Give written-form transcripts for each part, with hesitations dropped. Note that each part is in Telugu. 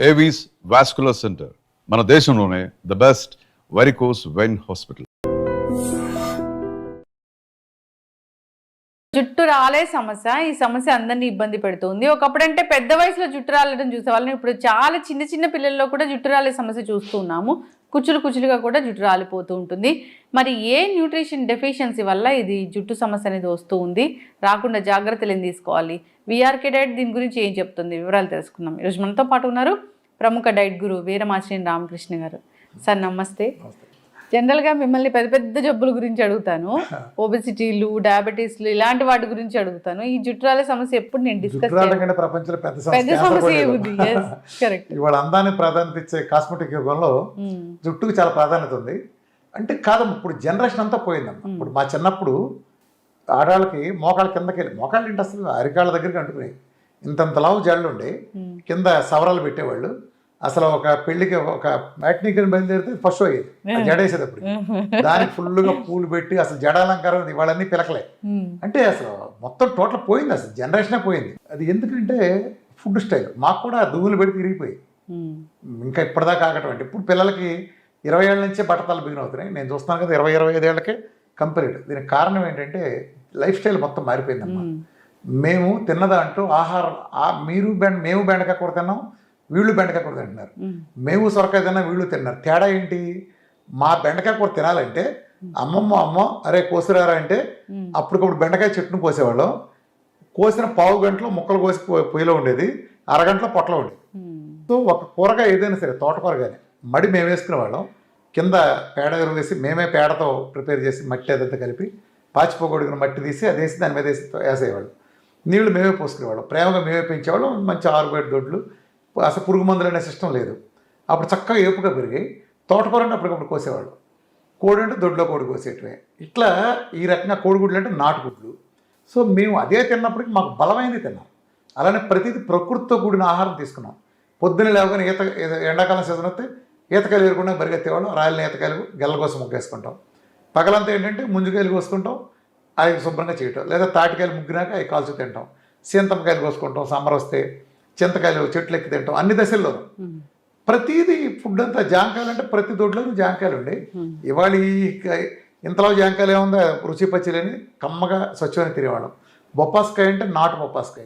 ఏవీస్ వాస్కులర్ సెంటర్ మన దేశంలోనే the best varicose vein hospital. జుట్టు రాలే సమస్య, ఈ సమస్య అందరినీ ఇబ్బంది పెడుతుంది. ఒకప్పుడంటే పెద్ద వయసులో జుట్టు రాలడం చూసేవాళ్ళని, ఇప్పుడు చాలా చిన్న చిన్న పిల్లల్లో కూడా జుట్టు రాలే సమస్య చూస్తున్నాము. కుచ్చులుగా కూడా జుట్టు రాలిపోతూ ఉంటుంది. మరి ఏ న్యూట్రిషన్ డెఫిషియన్సీ వల్ల ఇది జుట్టు సమస్య అనేది వస్తూ ఉంది, రాకుండా జాగ్రత్తలు ఏం తీసుకోవాలి, విఆర్కే డైట్ దీని గురించి ఏం చెప్తుంది, వివరాలు తెలుసుకుందాం. ఈరోజు మనతో పాటు ఉన్నారు ప్రముఖ డైట్ గురు వీరమాచినేని రామకృష్ణ గారు. సార్ నమస్తే. జనరల్గా మిమ్మల్ని పెద్ద పెద్ద జబ్బుల గురించి అడుగుతాను, ఒబెసిటీలు, డయాబెటీస్లు ఇలాంటి వాటి గురించి అడుగుతాను. ఈ జుట్రాల సమస్య ఎప్పుడు నేను డిస్కస్ ప్రపంచంలో పెద్ద సమస్య ఏముంది? కరెక్ట్. ఇవాళ అందాన్ని ప్రాధాన్యత ఇచ్చే కాస్మెటిక్ యుగంలో జుట్టుకు చాలా ప్రాధాన్యత ఉంది. అంటే కాదమ్మా, ఇప్పుడు జనరేషన్ అంతా పోయిందమ్మా. ఇప్పుడు మా చిన్నప్పుడు ఆడవాళ్ళకి మోకాళ్ళ కిందకి వెళ్ళి, మోకాళ్ళు ఏంటి అసలు అరికాళ్ళ దగ్గరికి అంటుకునేవి, ఇంతంత లావు జళ్ళు ఉండే, కింద సవరాలు పెట్టేవాళ్ళు. అసలు ఒక పెళ్లికి ఒక మ్యాట్నీకి బయలుదేరితే ఫస్ట్ షో అయ్యేది, జడేసేటప్పుడు దానికి ఫుల్గా పూలు పెట్టి అసలు జడాలంకారం ఇవాళన్నీ పిలకలే. అంటే అసలు మొత్తం టోటల్ పోయింది, అసలు జనరేషనే పోయింది. అది ఎందుకంటే ఫుడ్ స్టైల్. మాకు కూడా దువ్వులు పెట్టి తిరిగిపోయి ఇంకా ఇప్పటిదాకా ఆగటం. ఇప్పుడు పిల్లలకి 20 ఏళ్ళ నుంచే బట్టతలు బిగిన్ అవుతున్నాయి. నేను చూస్తున్నాను కదా 20-25 ఏళ్ళకే కంపెనీడ్. దీనికి కారణం ఏంటంటే లైఫ్ స్టైల్ మొత్తం మారిపోయిందమ్మా. మేము తిన్నదాంట్లో ఆహారం, మేము బెండకాయ కూర తిన్నాం, వీళ్ళు బెండకాయ కూర తింటున్నారు. మేము సొరకాయ తిన్నా, వీళ్ళు తిన్నారు. తేడా ఏంటి? మా బెండకాయ కూర తినాలంటే అమ్మ అరే కోసిరారా అంటే అప్పటికప్పుడు బెండకాయ చెట్టును కోసేవాళ్ళం. కోసిన పావు గంటలో ముక్కలు కోసి పొయ్యిలో ఉండేది, అరగంటలో పొట్టలో ఉండేది. సో ఒక కూరగాయ ఏదైనా సరే, తోటకూర కానీ మడి మేము వేసుకునేవాళ్ళం. కింద పేడ ఎరువు వేసి మేమే పేడతో ప్రిపేర్ చేసి మట్టి అదంతా కలిపి పాచిపోగొడుగున మట్టి తీసి అది వేసి దాని మీద వేసేవాళ్ళం. నీళ్లు మేమే పోసుకునేవాళ్ళం, ప్రేమగా మేమే పెంచేవాళ్ళం. మంచి ఆరుబయట దొడ్లు, అసలు పురుగు మందులు అనే సిస్టమ్ లేదు. అప్పుడు చక్కగా ఏపుగా పెరిగాయి. తోటకూర అంటే అప్పటికప్పుడు కోసేవాళ్ళు, కోడి అంటే దొడ్లో కోడి కోసేటివే. ఇట్లా ఈ రకంగా కోడిగుడ్లు అంటే నాటుగుడ్లు. సో మేము అదే తిన్నప్పటికీ మాకు బలమైనది తిన్నాం. అలానే ప్రతిదీ ప్రకృతితో కూడిన ఆహారం తీసుకున్నాం. పొద్దున్న లేవగానే ఎండాకాలం సీజన్ వస్తే ఈతకాయలు వేరకుండా పరిగెత్తేవాళ్ళం. రాయలని ఈతకాయలు గెల్ల కోసం ముగ్గేసుకుంటాం. పగలంతా ఏంటంటే ముంజుకాయలు కోసుకుంటాం, అవి శుభ్రంగా చేయటం, లేదా తాటికాయలు ముగ్గినాక అవి కాల్చు తింటాం. సీంతమ్మకాయలు కోసుకుంటాం, సమ్మర్ వస్తే చింతకాయలు చెట్లు ఎక్కి తింటాం. అన్ని దశల్లోనూ ప్రతిదీ ఫుడ్ అంతా. జాంకాయలు అంటే ప్రతి దొడ్లోనూ జాంకాయలు ఉండే. ఇవాళ ఇంతలో జాంకాయలు ఏముందో రుచి పచ్చిలేని కమ్మగా స్వచ్ఛమైన తినేవాళ్ళం. బొప్పాస్కాయ అంటే నాటు బొప్పాస్కాయ,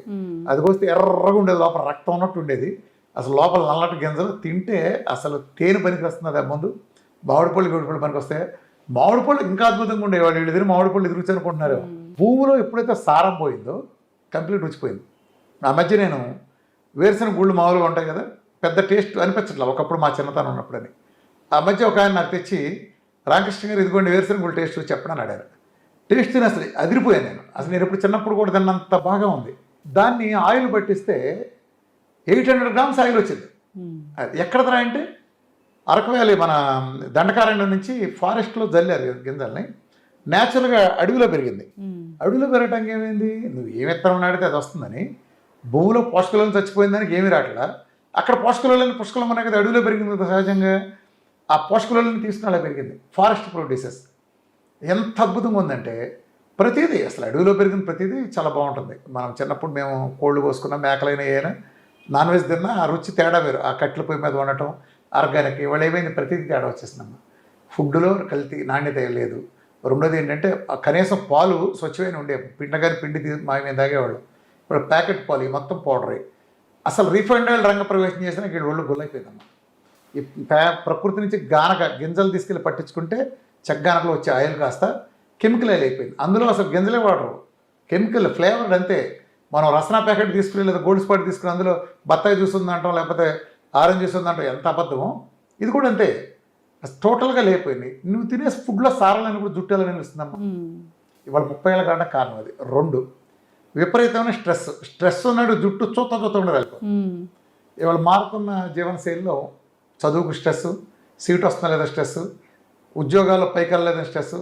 అది కోస్తే ఎర్రగా ఉండేది, లోపల రక్తం ఉన్నట్టు ఉండేది. అసలు లోపల నల్లటి గింజలు తింటే అసలు తేనె పనికి వస్తుంది. ముందు మామిడి పళ్ళు పనికి వస్తాయి. మామిడి పళ్ళు ఇంకా అద్భుతంగా ఉండేవాళ్ళు. వీళ్ళు తిని మామిడి పళ్ళు ఎదురుచి అనుకుంటున్నారు. భూమిలో ఎప్పుడైతే సారం పోయిందో కంప్లీట్ రుచిపోయింది. ఆ మధ్య నేను వేరుశనగ గుళ్ళు మామూలుగా ఉంటాయి కదా, పెద్ద టేస్ట్ అనిపించట్లా ఒకప్పుడు మా చిన్నతనం ఉన్నప్పుడని. ఆ మధ్య ఒక ఆయన నాకు తెచ్చి, రామకృష్ణ గారు ఇదిగోండి వేరుశనగ గుళ్ళు టేస్ట్ చెప్పడని అడిగారు. టేస్ట్ తిని అసలు అదిరిపోయాను నేను. అసలు నేను ఎప్పుడు చిన్నప్పుడు కూడా తిన్నంత బాగా ఉంది. దాన్ని ఆయిల్ పట్టిస్తే 800 గ్రామ్స్ ఆయిల్ వచ్చింది. ఎక్కడ రా అంటే అరకు వ్యాలీ మన దండకారణ్యం నుంచి ఫారెస్ట్లో జల్లారు గింజల్ని. న్యాచురల్గా అడవిలో పెరిగింది. అడవిలో పెరగటానికి ఏమైంది, నువ్వు ఏ విత్తనం నాడితే అది వస్తుందని. భూమిలో పోషకాలను చచ్చిపోయిందానికి ఏమీ రావట్లా. అక్కడ పోషకాలను పుష్కలం ఉన్నాయి కదా, అడవిలో పెరిగింది కదా సహజంగా. ఆ పోషకాలను తీసుకుని అలా పెరిగింది. ఫారెస్ట్ ప్రొడ్యూసెస్ ఎంత అద్భుతంగా ఉందంటే ప్రతిదీ అసలు అడవిలో పెరిగిన ప్రతిదీ చాలా బాగుంటుంది. మనం చిన్నప్పుడు మేము కోళ్ళు కోసుకున్న మేకలైన ఏమైనా నాన్ వెజ్ తిన్నా ఆ రుచి తేడా వేరు. ఆ కట్టెల పొయ్యి మీద ఉండటం ఆర్గానిక్. ఇవాళ ఏమైంది, ప్రతిదీ తేడా వచ్చేసిందమ్మా. ఫుడ్లో కల్తీ, నాణ్యత లేదు. రెండోది ఏంటంటే కనీసం పాలు స్వచ్ఛమైన ఉండే, పిండి మేము తాగేవాళ్ళు. ఇప్పుడు ప్యాకెట్ పాలు మొత్తం పౌడరే. అసలు రిఫైండ్ ఆయిల్ రంగ ప్రవేశం చేసినా ఇక్కడ ఒళ్ళు గుల్లైపోయిందమ్మా. ఈ ప్రకృతి నుంచి గింజలు తీసుకెళ్ళి పట్టించుకుంటే చెగ్గానకలో వచ్చే ఆయిల్ కాస్త కెమికల్ ఆయిల్ అయిపోయింది. అందులో అసలు గింజలే వాడరు, కెమికల్ ఫ్లేవర్డ్ అంతే. మనం రసనా ప్యాకెట్ తీసుకుని లేదా గోల్డ్ స్పాట్ తీసుకుని అందులో బత్తాయి జ్యూస్ ఉందంటాం, లేకపోతే ఆరెంజ్ జ్యూస్ ఉందంటాం, ఎంత అబద్ధమో. ఇది కూడా అంతే, టోటల్గా లేకపోయింది. నువ్వు తినే ఫుడ్లో సారాలని కూడా జుట్టాలని అనిపిస్తుందమ్మా. ఇవాళ 30 ఏళ్ళ కారణం కారణం అది. 2 విపరీతమైన స్ట్రెస్ ఉన్నాడు, జుట్టు చూత ఉండదు. ఇవాళ మారుతున్న జీవనశైలిలో చదువుకు స్ట్రెస్, సీట్ వస్తున్నా లేదా స్ట్రెస్, ఉద్యోగాల్లో పైకి వెళ్ళలేదని స్ట్రెస్.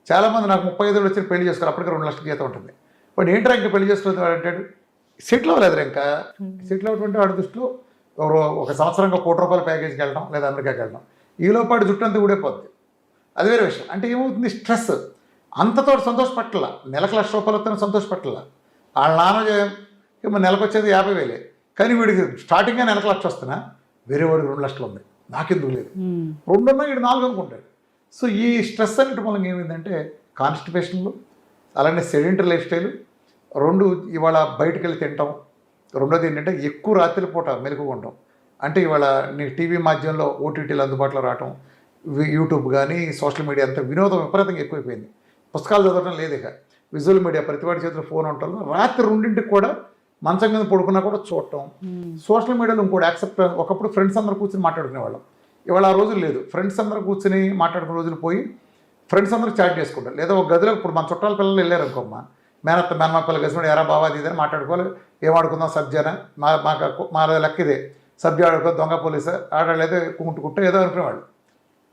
చాలామంది నాకు 35 ఏళ్ళు వచ్చి పెళ్లి చేసుకోవాలి, అప్పటికి 2 లక్షల జీతం ఉంటుంది. వాడు ఏంట్రా ఇంకా పెళ్లి చేసుకుని వాడు అంటాడు, సెటిల్ అవ్వలేదు ఇంకా. సెటిల్ అవ్వటువంటి వాడి దృష్టిలో ఒక సంవత్సరంగా ₹1 కోటి ప్యాకేజ్కి వెళ్ళడం లేదా అమెరికాకి వెళ్ళడం, ఈలోపాటు జుట్టు అంతా ఊడైపోద్ది. అది వేరే విషయం. అంటే ఏమవుతుంది, స్ట్రెస్. అంతతో సంతోషపట్ల, నెలకు ₹1,00,000 వస్తే సంతోషపట్ల. వాళ్ళ నాన్న నెలకు వచ్చేది 50,000, కానీ వీడికి స్టార్టింగ్గా నెలకు 1,00,000 వస్తున్నా వేరే వాడికి 2 లక్షలు ఉంది, నాకెందుకు లేదు, 2 ఉన్నా ఈడు 4 అనుకుంటాడు. సో ఈ స్ట్రెస్ అనేటి మూలంగా ఏమైందంటే కాన్స్టిపేషన్లు, అలానే సెడెంటరీ లైఫ్ స్టైల్, 2 ఇవాళ బయటకు వెళ్ళి తింటాం, రెండోది ఏంటంటే ఎక్కువ రాత్రి పూట మెలకుగా ఉంటాం. అంటే ఇవాళ నీ టీవీ మాధ్యమంలో ఓటీటీలు అందుబాటులో రావటం, యూట్యూబ్ కానీ సోషల్ మీడియా అంతా వినోదం విపరీతంగా ఎక్కువైపోయింది. పుస్తకాలు చదవడం లేదు ఇక, విజువల్ మీడియా ప్రతివాడి చేతిలో ఫోన్ ఉండటం, రాత్రి 2ంటికి కూడా మంచం మీద పడుకున్నా కూడా చూడటం. సోషల్ మీడియాలో ఇంకోటి యాక్సెప్ట్, ఒకప్పుడు ఫ్రెండ్స్ అందరూ కూర్చొని మాట్లాడుకునేవాళ్ళం, ఇవాళ ఆ రోజులు లేదు. ఫ్రెండ్స్ అందరూ కూర్చొని మాట్లాడుకునే రోజులు పోయి ఫ్రెండ్స్ అందరూ చాట్ చేసుకుంటారు. లేదా ఒక గదిలో ఇప్పుడు మన చుట్టాల పిల్లలు వెళ్ళారు అనుకోమ్మా, మేనత్త మేనమా పిల్లలు కలిసి ఎరా బావా అది ఇదని మాట్లాడుకోవాలి, ఏం ఆడుకుందాం సబ్జానా, మా లెక్క ఇదే సబ్జా ఆడుకో, దొంగ పోలీసు ఆడలేదు, కుంటుకుంటూ ఏదో అనుకునేవాళ్ళు.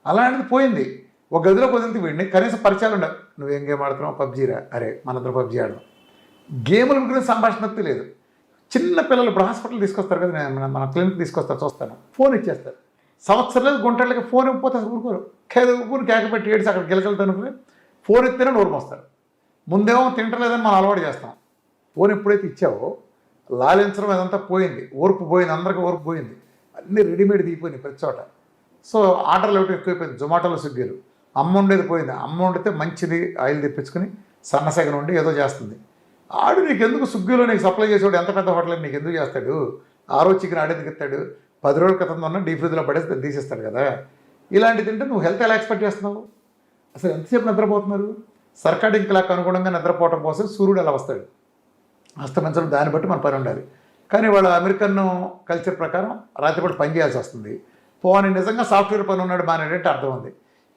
అలాంటిది పోయింది. ఒక గదిలో కుదిరితే వీడిని కనీసం పరిచయాలు ఉండవు, నువ్వేం గేమ్ ఆడుతున్నావు, పబ్జీరా, అరే మనందరం పబ్జీ ఆడదాం. గేముల గురించి సంభాషణ లేదు. చిన్న పిల్లలు ఇప్పుడు హాస్పిటల్ తీసుకొస్తారు కదా, నేను మన క్లినిక్ తీసుకొస్తారు, చూస్తాను, ఫోన్ ఇచ్చేస్తారు. సంవత్సరాలు గుంటలకి ఫోన్ ఇవ్వకపోతే అసలు ఊరుకోరు, ఊరు కేకపెట్టి ఏడిసి అక్కడ గిలకెళ్తాను, ఫోన్ ఇస్తేనే నోరు మోస్తారు. ముందేమో తింటలేదని మనం అలవాటు చేస్తాం. ఫోన్ ఎప్పుడైతే ఇచ్చావో లాలించడం అదంతా పోయింది, ఓర్పు పోయింది, అందరికీ ఓర్పు పోయింది, అన్నీ రెడీమేడ్ దిగిపోయినాయి ప్రతి చోట. సో ఆర్డర్లు ఒకటి ఎక్కువైపోయింది, జొమాటోలో స్విగ్గీలు. అమ్మ ఉండేది పోయింది, అమ్మ వండితే మంచిది ఆయిల్ తెప్పించుకుని సన్నసగం ఉండి ఏదో చేస్తుంది. ఆడు నీకు ఎందుకు స్విగ్గీలో నీకు సప్లై చేసేవాడు ఎంత పెద్ద హోటల్ నీకు ఎందుకు చేస్తాడు, ఆ రోజు చికెన్ ఆడేందుకు ఇస్తాడు, 10 రోజుల క్రితం ఉన్న డీప్ ఫ్రిడ్జ్లో పడేసి తీసేస్తాడు కదా. ఇలాంటిది తింటే నువ్వు హెల్త్ ఎలా ఎక్స్పెక్ట్ చేస్తున్నావు? అసలు ఎంతసేపు నిద్రపోతున్నారు? సర్కాడిక్ క్లాక్ అనుగుణంగా నిద్రపోవడం కోసం సూర్యుడు ఎలా వస్తాడు, అస్తమించడం, దాన్ని బట్టి మన పని ఉండాలి. కానీ వాళ్ళ అమెరికన్ కల్చర్ ప్రకారం రాత్రిపూట పని చేయాల్సి వస్తుంది. పోనీ నిజంగా సాఫ్ట్వేర్ పని ఉన్నాడు బాగానేంటే అర్థం ఉంది.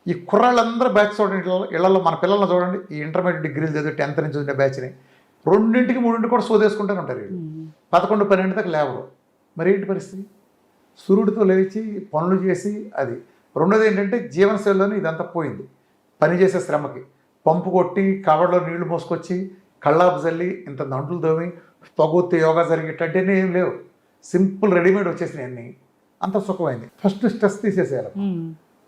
ఈ కుర్రాళ్ళందరూ బ్యాచ్ చూడండి, ఇళ్లలో మన పిల్లలను చూడండి, ఈ ఇంటర్మీడియట్ డిగ్రీలు చదివి 10th నుంచి ఉండే బ్యాచ్ని 2ంటికి 3ంటికి కూడా సోదేసుకుంటూనే ఉంటారు వీళ్ళు. 11, 12 దాకా లేవరు. మరి ఏంటి పరిస్థితి? సూర్యుడితో లేచి పనులు చేసి అది. రెండోది ఏంటంటే జీవనశైలిలోనే ఇదంతా పోయింది. పని చేసే శ్రమకి పంపు కొట్టి కవర్లో నీళ్లు మోసుకొచ్చి కళ్ళాపు చల్లి ఇంత దంటులు తోమి పొగొత్తి యోగా జరిగేటంటే ఏం లేవు, సింపుల్ రెడీమేడ్ వచ్చేసినాయి అన్నీ. అంత సుఖమైంది. First stress తీసేసేయాలి.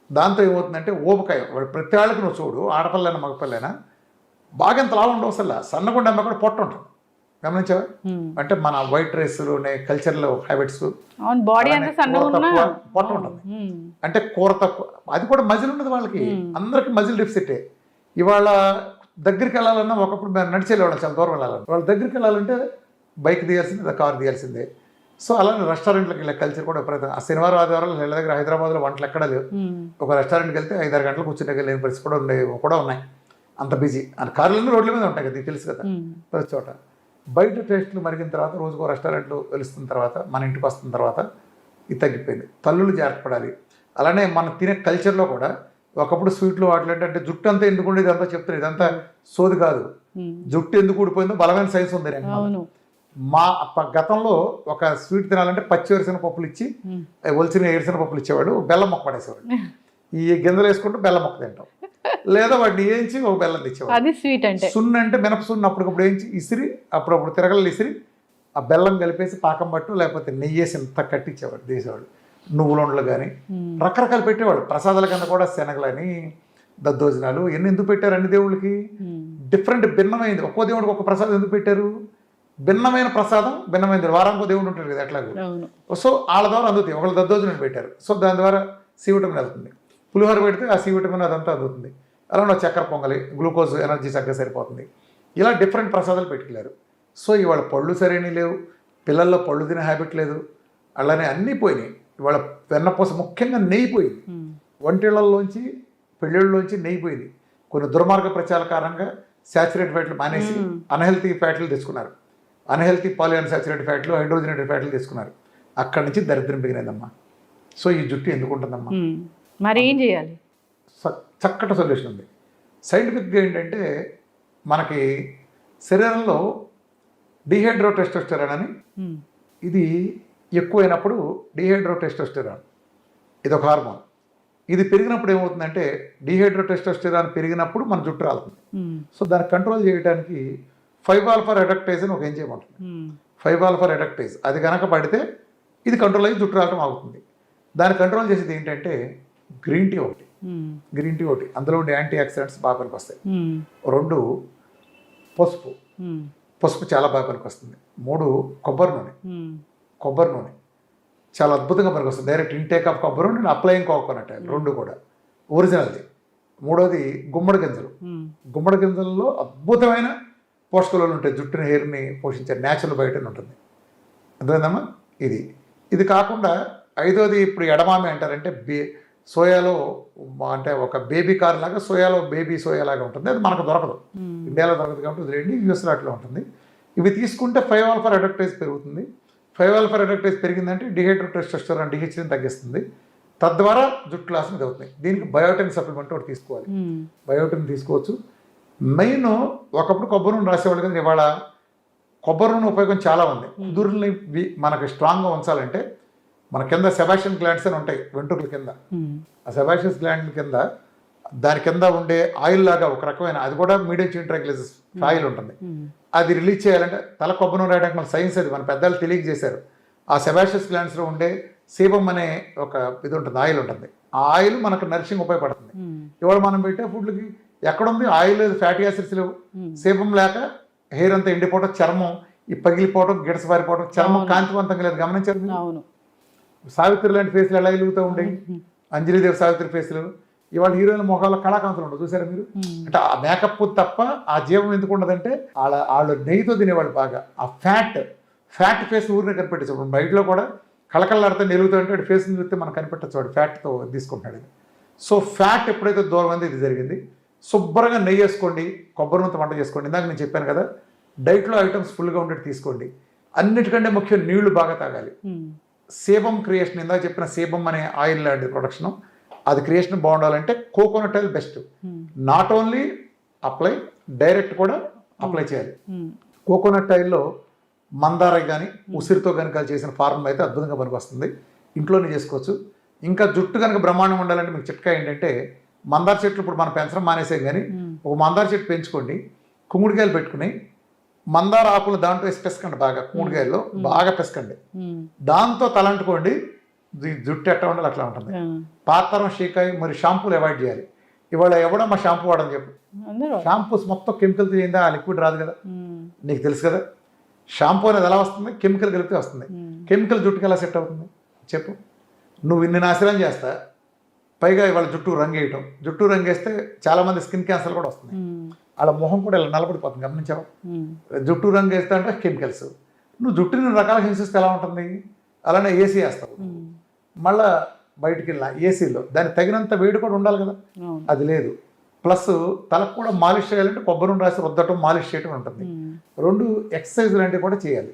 దాంతో ఏమవుతుందంటే ఊబకాయ, వాడు ప్రతి వాళ్ళకి నువ్వు చూడు, ఆడపిల్లైనా మగపిల్లైనా బాగా ఎంత లాభం ఉండవు, అసలు సన్నగుండా అమ్మ కూడా పొట్ట ఉంటుంది, గమనించావా? అంటే మన వైట్ రైస్లోనే కల్చర్లో హ్యాబిట్స్, పొట్ట ఉంటుంది. అంటే కూర తక్కువ, అది కూడా మజిల్ ఉండదు వాళ్ళకి, అందరికి మజిల్ డెఫిసిటే. ఇవాళ దగ్గరికి వెళ్ళాలన్నా ఒకప్పుడు మేము నడిచి వెళ్ళేవాళ్ళం, చాలా దూరం వెళ్ళాలన్నా. వాళ్ళ దగ్గరికి వెళ్ళాలంటే బైక్ తీయాల్సిందే, కారు తీయాల్సిందే. సో అలానే రెస్టారెంట్లకు వెళ్ళే కల్చర్ కూడా విపరీతం. ఆ శనివారం ఆదివారాలు ఇళ్ళ దగ్గర హైదరాబాద్లో వంటలు ఎక్కడా లేవు. ఒక రెస్టారెంట్కి వెళ్తే 5-6 గంటలు కూర్చునే లేని పరిస్థితి కూడా ఉన్నాయి, అంత బిజీ. అంత కార్లన్నీ రోడ్ల మీద ఉంటాయి కదా, తెలుసు కదా ప్రతి చోట. బయట టేస్ట్లు మరిగిన తర్వాత, రోజుకో రెస్టారెంట్లు వెలుస్తున్న తర్వాత, మన ఇంటికి వస్తున్న తర్వాత ఇది తగ్గిపోయింది. తల్లులు జాగ్రత్త పడాలి. అలానే మనం తినే కల్చర్లో కూడా ఒకప్పుడు స్వీట్లు వాటిలంటే అంటే జుట్టు అంతా ఎందుకు ఉండేది ఇదంతా చెప్తారు, ఇదంతా సోది కాదు. జుట్టు ఎందుకు ఊడిపోయిందో బలమైన సైన్స్ ఉంది. మా గతంలో ఒక స్వీట్ తినాలంటే పచ్చి వేరుశనగ పప్పులు ఇచ్చి, ఒలిచిన వేరుశనగ పప్పులు ఇచ్చేవాడు, బెల్లం మొక్క పడేసేవాడు. ఈ గింజలు వేసుకుంటూ బెల్లం మొక్క తింటాం, లేదా వాటిని వేయించి ఒక బెల్లం తెచ్చేవాడు. అది స్వీట్ అంటే సున్ను, అంటే మినప సున్ను అప్పటికప్పుడు వేయించి ఇసిరి, అప్పుడప్పుడు తిరగలు ఇసిరి ఆ బెల్లం కలిపేసి పాకం పట్టు, లేకపోతే నెయ్యి వేసి ఇంత కట్టించేవాడు, తీసేవాడు. నువ్వులుండలు కానీ రకరకాలు పెట్టేవాడు. ప్రసాదాల కింద కూడా శనగలని, దద్దోజనాలు ఎన్ని ఎందుకు పెట్టారు? అన్ని దేవుళ్ళకి డిఫరెంట్, భిన్నమైంది. ఒక్కో దేవుడికి ఒక ప్రసాదం ఎందుకు పెట్టారు? భిన్నమైన ప్రసాదం, భిన్నమైనది. వారానికి దేవుడు ఉంటారు కదా ఎట్లాగో. సో వాళ్ళ ద్వారా అందుతాయి. ఒకళ్ళు దద్దోజనం పెట్టారు, సో దాని ద్వారా సి విటమిన్ వెళ్తుంది. పులిహోర పెడితే ఆ సి విటమిన్ అదంతా అందుతుంది. అలానే చక్కెర పొంగలి, గ్లూకోజ్ ఎనర్జీ చక్కగా సరిపోతుంది. ఇలా డిఫరెంట్ ప్రసాదాలు పెట్టుకెళ్ళారు. సో ఇవాళ పళ్ళు సరైన లేవు, పిల్లల్లో పళ్ళు తినే హ్యాబిట్ లేదు, అలానే అన్నీ పోయినాయి. ఇవాళ వెన్నపూస, ముఖ్యంగా నెయ్యి పోయింది. వంటిళ్లలోంచి పెళ్ళిళ్ళలోంచి నెయ్యి పోయింది. కొన్ని దుర్మార్గ ప్రచారాల కారణంగా శాచురేట్ ఫ్యాట్లు మానేసి అన్హెల్తీ ఫ్యాట్లు తీసుకున్నారు. అన్హెల్తీ పాలిఅన్సాచురేటెడ్ ఫ్యాట్లు, హైడ్రోజనేటెడ్ ఫ్యాట్లు తీసుకున్నారు. అక్కడి నుంచి దరిద్రం పెరిగినదమ్మా. సో ఈ జుట్టు ఎందుకు ఉంటుందమ్మా? మరి ఏం చేయాలి? చక్కటి సొల్యూషన్ ఉంది. సైంటిఫిక్గా ఏంటంటే మనకి శరీరంలో డీహైడ్రోటెస్టోస్టెరాన్ అని, ఇది ఎక్కువైనప్పుడు డీహైడ్రోటెస్టోస్టెరాన్ ఇది ఒక హార్మోన్. ఇది పెరిగినప్పుడు ఏమవుతుందంటే, డీహైడ్రోటెస్టోస్టెరాన్ పెరిగినప్పుడు మన జుట్టు రాలుతుంది. సో దాన్ని కంట్రోల్ చేయడానికి 5-ఆల్ఫా రెడక్టేజ్ అని ఒక ఎంజైమ్ ఉంటుంది. 5-ఆల్ఫా రెడక్టేజ్ అది కనుక పడితే ఇది కంట్రోల్ అయ్యి జుట్టు రావటం అవుతుంది. దాన్ని కంట్రోల్ చేసేది ఏంటంటే గ్రీన్ టీ ఒకటి. గ్రీన్ టీ ఒకటి, అందులో ఉండే యాంటీ ఆక్సిడెంట్స్ బాగా పనికి వస్తాయి. 2 పసుపు చాలా బాగా పనికి వస్తుంది. 3 కొబ్బరి నూనె చాలా అద్భుతంగా పనికి వస్తుంది. డైరెక్ట్ ఇంటేక్ ఆఫ్ కొబ్బరి అండ్ అప్లయింగ్ కోకోనట్ ఆయిల్ రెండు కూడా ఒరిజినల్ది. మూడోది గుమ్మడి గింజలు. గుమ్మడి గింజల్లో అద్భుతమైన పోషకాలు ఉంటాయి, జుట్టుని హెయిర్ని పోషించే న్యాచురల్ బయోటిన్ ఉంటుంది. అర్థమైందమ్మా? ఇది కాకుండా ఐదోది ఇప్పుడు ఎడమామి అంటారంటే సోయాలో అంటే ఒక బేబీ కార్ లాగా సోయాలో బేబీ సోయా లాగా ఉంటుంది. అది మనకు దొరకదు, ఇండియాలో దొరకదు కాబట్టి వదిలేండి, యూఎస్లో అట్లా ఉంటుంది. ఇవి తీసుకుంటే 5-alpha రెడక్టేజ్ పెరుగుతుంది. 5-alpha రెడక్టేజ్ పెరిగిందంటే డిహైడ్రోటెస్టోస్టెరాన్ డిహెచ్ని తగ్గిస్తుంది. తద్వారా జుట్టు లాస్ మీద అవుతుంది. దీనికి బయోటిన్ సప్లిమెంట్ ఒకటి తీసుకోవాలి. బయోటిన్ తీసుకోవచ్చు. మెయిన్ ఒకప్పుడు కొబ్బరి నూనె రాసేవాళ్ళు కదా, ఇవాళ కొబ్బరి నూనె ఉపయోగం చాలా ఉంది. కుదురుని మనకి స్ట్రాంగ్గా ఉంచాలంటే మన కింద సెబాషియన్ గ్లాండ్స్ అని ఉంటాయి వెంట్రుకల కింద. ఆ సెబాషియస్ గ్లాండ్ కింద దాని కింద ఉండే ఆయిల్ లాగా ఒక రకమైన, అది కూడా మీడియం చైన్ ట్రైగ్లిసరైడ్స్ ఆయిల్ ఉంటుంది. అది రిలీజ్ చేయాలంటే తల కొబ్బరి నూనె రాయడానికి మన సైన్స్ అది మన పెద్దలు తెలియజేశారు. ఆ సెబాషియస్ గ్లాండ్స్లో ఉండే సేబమ్ అనే ఒక ఇది ఉంటుంది, ఆయిల్ ఉంటుంది. ఆ ఆయిల్ మనకు నరిషింగ్ ఉపయోగపడుతుంది. ఇవాళ మనం పెట్టే ఫుడ్లకి ఎక్కడుంది ఆయిల్ లేదు, ఫ్యాటీ యాసిడ్స్ లేవు, సేబం లేక హెయిర్ అంతా ఎండిపోవడం, చర్మం ఈ పగిలిపోవడం, గిడసబారిపోవడం, చర్మం కాంతివంతంగా లేదు. గమనించారు? సావిత్రి లాంటి ఫేస్లు ఎలా వెలుగుతూ ఉండేవి, అంజలిదేవి సావిత్రి ఫేస్లు. ఇవాళ హీరోయిన్ మొహాల్లో కళాకాంతులు ఉండవు, చూసారా మీరు? అంటే ఆ మేకప్ తప్ప ఆ జీవం ఎందుకు ఉండదంటే వాళ్ళు నెయ్యితో తినేవాళ్ళు బాగా. ఆ ఫ్యాట్ ఫేస్ ఊరినే కనిపెట్టేసాడు. బయటలో కూడా కళకళలాడితే వెలుగుతూ ఉంటే వాడి ఫేస్ని చూస్తే మనం కనిపెట్టచ్చు, వాడు ఫ్యాట్తో తీసుకుంటున్నాడు. సో ఫ్యాట్ ఎప్పుడైతే దూరం అంది ఇది జరిగింది. శుభ్రంగా నెయ్యి వేసుకోండి, కొబ్బరి నూనె వంట చేసుకోండి. ఇందాక నేను చెప్పాను కదా, డైట్లో ఐటమ్స్ ఫుల్గా ఉండేది తీసుకోండి. అన్నిటికంటే ముఖ్యం నీళ్లు బాగా తాగాలి. సేబం క్రియేషన్, ఇందాక చెప్పిన సేబం అనే ఆయిల్ లాంటి ప్రొడక్షన్, అది క్రియేషన్ బాగుండాలంటే coconut oil best. Not only apply, direct కూడా అప్లై చేయాలి. కోకోనట్ ఆయిల్లో మందార కానీ ఉసిరితో కనుక చేసిన ఫార్ములా అయితే అద్భుతంగా పనికి వస్తుంది. ఇంట్లోనే చేసుకోవచ్చు. ఇంకా జుట్టు కనుక బ్రహ్మాండం ఉండాలంటే మీకు చిట్కా ఏంటంటే, మందార చెట్లు ఇప్పుడు మనం పెంచడం మానేసాం, కానీ ఒక మందార చెట్టు పెంచుకోండి, కుంగుడికాయలు పెట్టుకుని మందార ఆకులు దాంట్లో వేసి పెసకండి, బాగా కుంగుడికాయల్లో బాగా పెసకండి, దాంతో తలంటుకోండి. జుట్టు ఎట్లా ఉండాలి అట్లా ఉంటుంది. పాతరం షీకాయ. మరి షాంపూలు అవాయిడ్ చేయాలి. ఇవాళ ఎవడమ్మా షాంపూ వాడని చెప్పు. షాంపూస్ మొత్తం కెమికల్ చేయిందా, ఆ లిక్విడ్ రాదు కదా, నీకు తెలుసు కదా. షాంపూ అనేది ఎలా వస్తుంది? కెమికల్ కలిపితే వస్తుంది. కెమికల్ జుట్టుకి ఎలా సెట్ అవుతుంది చెప్పు? నువ్వు ఇన్ని నాశనం చేస్తా, పైగా ఇవాళ జుట్టు రంగు వేయటం. జుట్టు రంగు వేస్తే చాలామంది స్కిన్ క్యాన్సర్ కూడా వస్తుంది. వాళ్ళ మొహం కూడా ఇలా నలబడిపోతుంది, గమనించావా? జుట్టు రంగు వేస్తా అంటే కెమికల్స్. నువ్వు జుట్టుని రకాల హింసిస్తే ఎలా ఉంటుంది? అలానే ఏసీ వేస్తావు, మళ్ళా బయటికి వెళ్ళిన ఏసీలో దానికి తగినంత వేడి కూడా ఉండాలి కదా, అది లేదు. ప్లస్ తలకు కూడా మాలిష్ చేయాలంటే కొబ్బరి నూనె రాసి రుద్దటం, మాలిష్ చేయటం ఉంటుంది. రెండు ఎక్సర్సైజ్ లాంటివి కూడా చేయాలి.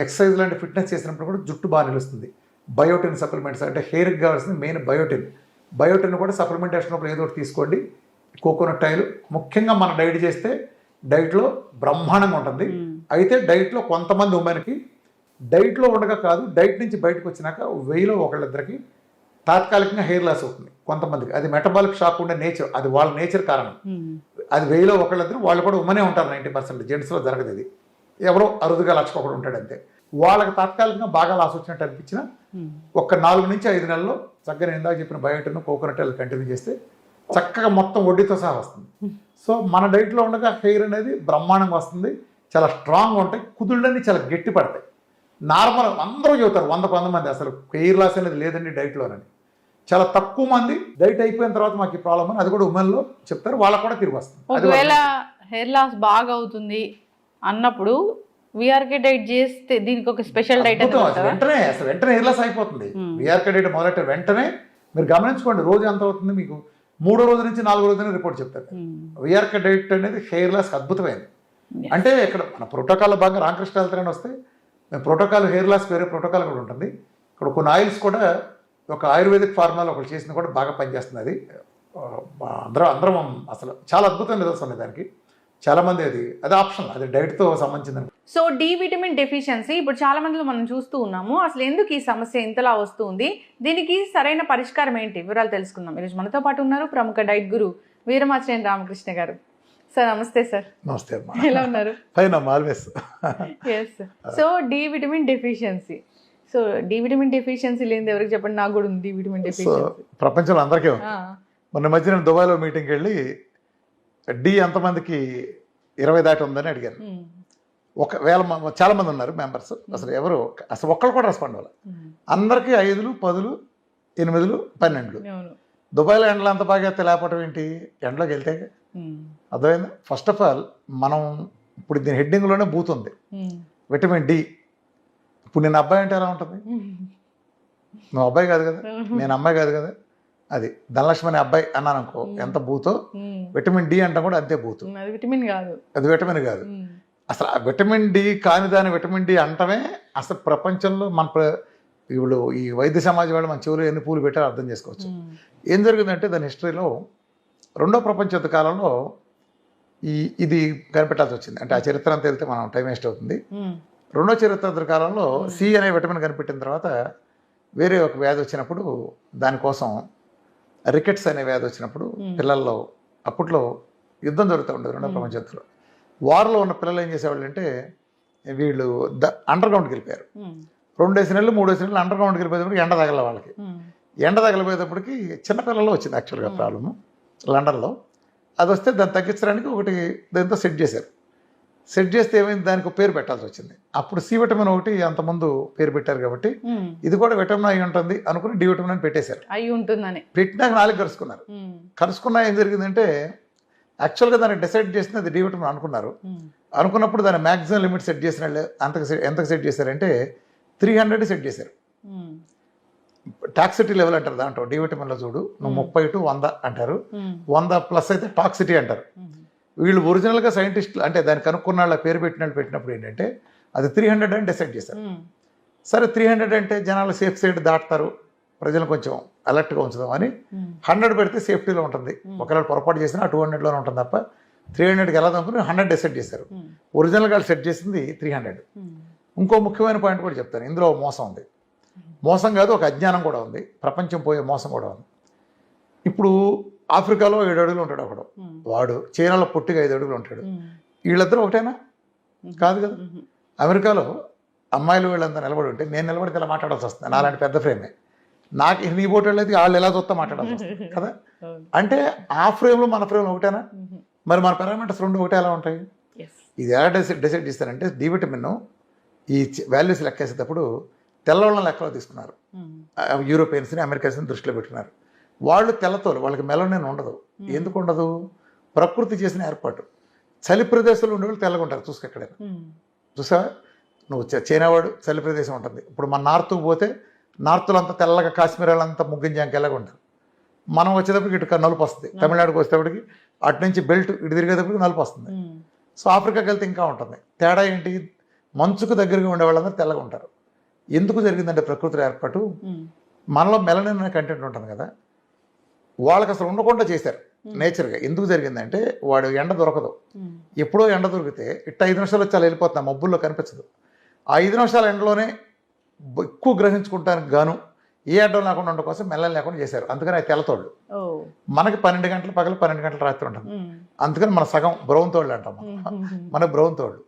ఎక్సర్సైజ్ లాంటి ఫిట్నెస్ చేసినప్పుడు కూడా జుట్టు బాగా నిలుస్తుంది. బయోటిన్ సప్లిమెంట్స్ అంటే హెయిర్కి కావాల్సింది మెయిన్ బయోటిన్. బయోటిన్ కూడా సప్లిమెంటేషన్ అప్పుడు ఏదో ఒకటి తీసుకోండి. కోకోనట్ ఆయిల్ ముఖ్యంగా మనం డైట్ చేస్తే డైట్లో బ్రహ్మాండంగా ఉంటుంది. అయితే డైట్లో కొంతమంది ఉమెన్కి డైట్లో ఉండగా కాదు, డైట్ నుంచి బయటకు వచ్చినాక 1000లో ఒకళ్ళిద్దరికి తాత్కాలికంగా హెయిర్ లాస్ అవుతుంది. కొంతమందికి అది మెటబాలిక్ షాక్ ఉండే నేచర్, అది వాళ్ళ నేచర్ కారణం. అది 1000లో ఒకళ్ళిద్దరు, వాళ్ళు కూడా ఉమెనే ఉంటారు. 90% జెంట్స్లో జరగదు. ఇది ఎవరో అరుదుగా లక్షకొకడు ఉంటాడు అంతే. వాళ్ళకి తాత్కాలికంగా బాగా లాస్ వచ్చినట్టు అనిపించిన ఒక 4 నుంచి 5 నెలల్లో చక్కగా ఇందాక చెప్పిన బయోటిన్ కోకోనట్ ఆయిల్ కంటిన్యూ చేస్తే చక్కగా మొత్తం వడ్డీతో సహా వస్తుంది. సో మన డైట్లో ఉండగా హెయిర్ అనేది బ్రహ్మాండంగా వస్తుంది. చాలా స్ట్రాంగ్గా ఉంటాయి, కుదుళ్ళన్నీ చాలా గట్టి పడతాయి. నార్మల్ అందరూ చెబుతారు 100 మంది అసలు హెయిర్ లాస్ అనేది లేదండి డైట్లోనని. చాలా తక్కువ మంది డైట్ అయిపోయిన తర్వాత మాకు ఈ ప్రాబ్లం అని, అది కూడా ఉమెన్లో చెప్తారు, వాళ్ళకు కూడా తిరిగి వస్తుంది. ఒకవేళ హెయిర్ లాస్ బాగా అవుతుంది అన్నప్పుడు విఆర్కే డైట్ చేస్తే దీనికి ఒక స్పెషల్ డైట్ వెంటనే హెయిర్ లాస్ అయిపోతుంది. విఆర్కే డైట్ మొదలెట్టే వెంటనే మీరు గమనించుకోండి, రోజు ఎంత అవుతుంది మీకు 3వ రోజు నుంచి 4వ రోజున రిపోర్ట్ చెప్తారు. విఆర్కే డైట్ అనేది హెయిర్ లాస్ అద్భుతమైనది. అంటే ఇక్కడ మన ప్రోటోకాల్ భాగంగా రామకృష్ణ హెల్త్ అని వస్తే మేము ప్రోటోకాల్ హెయిర్ లాస్ వేరే ప్రోటోకాల్ కూడా ఉంటుంది. ఇక్కడ కొన్ని ఆయిల్స్ కూడా ఒక ఆయుర్వేదిక్ ఫార్ములాలో ఒకటి చేసిన కూడా బాగా పనిచేస్తుంది. అది అందరం అసలు చాలా అద్భుతమైన రిజల్ట్స్ ఉన్నాయి దానికి. చాలామంది అది ఆప్షన్, అది డైట్తో సంబంధించింది. సో డి విటమిన్ డెఫిషియన్సీ ఇప్పుడు చాలా మందిలో మనం చూస్తూ ఉన్నాము. అసలు ఎందుకు ఈ సమస్య ఇంతలా వస్తుంది, దీనికి సరైన పరిష్కారం ఏంటి, వివరాలు తెలుసుకుందాం. ఈరోజు మనతో పాటు ఉన్నారు ప్రముఖ డైట్ గురు వీరమాచినేని రామకృష్ణ గారు. సార్ నమస్తే. సార్ నమస్తే అమ్మా, ఎలా ఉన్నారు? ఫైన్ అమ్మా, always. Yes. So D vitamin deficiency, so D vitamin deficiency లేనిది ఎవరికి చెప్పండి, నాకు కూడా ఉంది డి విటమిన్ డెఫిషియన్సీ. ప్రపంచంలో అందరికీ ఉంది. మొన్న మధ్య నేను దుబాయ్లో మీటింగ్కి వెళ్ళి డి ఎంతమందికి 20 దాటి ఉందని అడిగాను. చాలా మంది ఉన్నారు మెంబర్స్, అసలు ఎవరు అసలు ఒక్కళ్ళు కూడా రెస్పాండ్ అవ్వాలి. అందరికీ 5, 10, 8, 12. దుబాయ్లో ఎండలు అంత బాగా అయితే లేకపోవడం ఏంటి, ఎండలోకి వెళ్తే అర్థమైంది. ఫస్ట్ ఆఫ్ ఆల్ మనం ఇప్పుడు దీని హెడ్డింగ్లోనే బూత్ ఉంది, విటమిన్ డి. ఇప్పుడు నేను అబ్బాయి అంటే ఎలా ఉంటుంది, నువ్వు అబ్బాయి కాదు కదా, నేను అమ్మాయి కాదు కదా, అది ధనలక్ష్మి అనే అబ్బాయి అన్నాను అనుకో, ఎంత బూతో. విటమిన్ డి అంటే కూడా అంతే బూతు, అది విటమిన్ కాదు, అది విటమిన్ కాదు. అసలు ఆ విటమిన్ డి కాని దాని విటమిన్ డి అంటమే అసలు ప్రపంచంలో ఇప్పుడు ఈ వైద్య సమాజం వాళ్ళు మన చెవులు ఎన్ని పూలు పెట్టారో అర్థం చేసుకోవచ్చు. ఏం జరిగిందంటే దాని హిస్టరీలో 2వ ప్రపంచ యుద్ధ కాలంలో ఇది కనిపెట్టాల్సి వచ్చింది. అంటే ఆ చరిత్ర అంతా వెళ్తే మనం టైం వేస్ట్ అవుతుంది. 2వ చరిత్ర యుద్ధ కాలంలో సి అనే విటమిన్ కనిపెట్టిన తర్వాత వేరే ఒక వ్యాధి వచ్చినప్పుడు, దానికోసం రికెట్స్ అనే వ్యాధి వచ్చినప్పుడు పిల్లల్లో అప్పట్లో యుద్ధం జరుగుతూ ఉండేది 2వ ప్రపంచ యుద్ధంలో. వార్లో ఉన్న పిల్లలు ఏం చేసేవాళ్ళు అంటే వీళ్ళు అండర్ గ్రౌండ్కి వెళ్ళిపోయారు. 2 నెలలు 3 నెలలు అండర్ గ్రౌండ్కి వెళ్ళిపోయేటప్పటికి ఎండ తగల వాళ్ళకి. ఎండ తగలిపోయేటప్పటికి చిన్నపిల్లల్లో వచ్చింది యాక్చువల్గా ప్రాబ్లము లండన్లో. అది వస్తే దాన్ని తగ్గించడానికి ఒకటి దాంతో సెట్ చేశారు. సెట్ చేస్తే ఏమైంది, దానికి ఒక పేరు పెట్టాల్సి వచ్చింది. అప్పుడు సి విటమిన్ ఒకటి అంతకుముందు పేరు పెట్టారు కాబట్టి ఇది కూడా విటమిన్ అయి ఉంటుంది అనుకుని డి విటమిన్ అని పెట్టేశారు. అయి ఉంటుందని పెట్టినాక 4 కలుసుకున్నారు. కలుసుకున్నా ఏం జరిగిందంటే యాక్చువల్గా దాన్ని డిసైడ్ చేసింది అది డి విటమిన్ అనుకున్నారు. అనుకున్నప్పుడు దాని మ్యాక్సిమం లిమిట్ సెట్ చేసిన వాళ్ళు ఎంతకు సెట్ చేశారంటే 300 సెట్ చేశారు. టాక్సిటీ లెవెల్ అంటారు దాంట్లో, డి విటమిన్లో చూడు, నువ్వు 30 to 100 అంటారు, 100+ అయితే టాక్సిటీ అంటారు. వీళ్ళు ఒరిజినల్గా సైంటిస్టులు అంటే దాన్ని కనుక్కున్న వాళ్ళ పేరు పెట్టిన వాళ్ళు పెట్టినప్పుడు ఏంటంటే అది 300 అని డిసైడ్ చేశారు. సరే 300 అంటే జనాలు సేఫ్ సైడ్ దాటుతారు, ప్రజలు కొంచెం అలర్ట్గా ఉంచుదాం అని 100 పెడితే సేఫ్టీలో ఉంటుంది. ఒకవేళ పొరపాటు చేసినా 200లోనే ఉంటుంది తప్ప 300కి వెళ్ళదు అనుకుని 100 డిసైడ్ చేశారు. ఒరిజినల్గా సెట్ చేసింది 300. ఇంకో ముఖ్యమైన పాయింట్ కూడా చెప్తాను, ఇందులో మోసం ఉంది. మోసం కాదు, ఒక అజ్ఞానం కూడా ఉంది, ప్రపంచం పోయే మోసం కూడా ఉంది. ఇప్పుడు ఆఫ్రికాలో 7 అడుగులు ఉంటాడు ఒకడు, వాడు చైనాలో పొట్టిగా 5 అడుగులు ఉంటాడు. వీళ్ళిద్దరూ ఒకటేనా? కాదు కదా. అమెరికాలో అమ్మాయిలు వీళ్ళంతా నిలబడి ఉంటే నేను నిలబడితే ఇలా మాట్లాడాల్సి వస్తుంది, నాలాంటి పెద్ద ఫ్రేమే. నాకు నీ పోటీ అయితే వాళ్ళు ఎలా చూస్తా మాట్లాడాల్సి వస్తుంది కదా. అంటే ఆ ఫ్రేమ్లో మన ఫ్రేమ్లో ఒకటేనా? మరి మన పారామీటర్స్ 2 ఒకటే ఎలా ఉంటాయి? ఇది ఎలా డిసైడ్ చేస్తారంటే డి విటమిన్ ఈ వాల్యూస్ లెక్కేసేటప్పుడు తెల్లవాళ్ళని లెక్కలో తీసుకున్నారు. యూరోపియన్స్ని అమెరికన్స్ని దృష్టిలో పెట్టుకున్నారు. వాళ్ళు తెల్లతోలు, వాళ్ళకి మెలనిన్ ఉండదు. ఎందుకు ఉండదు? ప్రకృతి చేసిన ఏర్పాటు. చలి ప్రదేశంలో ఉండేవాళ్ళు తెల్లగా ఉంటారు, చూసుకు ఎక్కడైనా చూసావా నువ్వు. చైనా వాడు చలి ప్రదేశం ఉంటుంది. ఇప్పుడు మన నార్త్కు పోతే నార్త్లో అంతా తెల్లగా, కాశ్మీర్ వాళ్ళంతా ముగ్గింజాంకి ఎలాగ ఉంటారు. మనం వచ్చేటప్పటికి ఇటు నలుపు వస్తుంది, తమిళనాడుకి వచ్చేటప్పటికి అటు నుంచి బెల్ట్ ఇటు తిరిగేటప్పటికి నలుపు వస్తుంది. సో ఆఫ్రికాకి వెళ్తే ఇంకా ఉంటుంది. తేడా ఏంటి? మంచుకు దగ్గరగా ఉండే వాళ్ళందరూ తెల్లగా ఉంటారు. ఎందుకు జరిగిందంటే ప్రకృతిలో ఏర్పాటు. మనలో మెలనిన్ అనే కంటెంట్ ఉంటుంది కదా, వాళ్ళకి అసలు ఉండకుండా చేశారు నేచర్గా. ఎందుకు జరిగిందంటే వాడు ఎండ దొరకదు. ఎప్పుడో ఎండ దొరికితే ఇట్ట 5 నిమిషాలు వచ్చి అలా వెళ్ళిపోతున్నా, మబ్బుల్లో కనిపించదు. ఆ 5 నిమిషాల ఎండలోనే ఎక్కువ గ్రహించుకుంటానికి గాను ఏ అడ్డం లేకుండా ఉండడం కోసం మెల్లని లేకుండా చేశారు. అందుకని అది తెల్లతోళ్ళు. మనకి 12 గంటలు పగలు, 12 గంటలు రాత్రి ఉంటుంది. అందుకని మన సగం బ్రౌన్ తోళ్ళు అంటాం, మనకి బ్రౌన్ తోళ్ళు.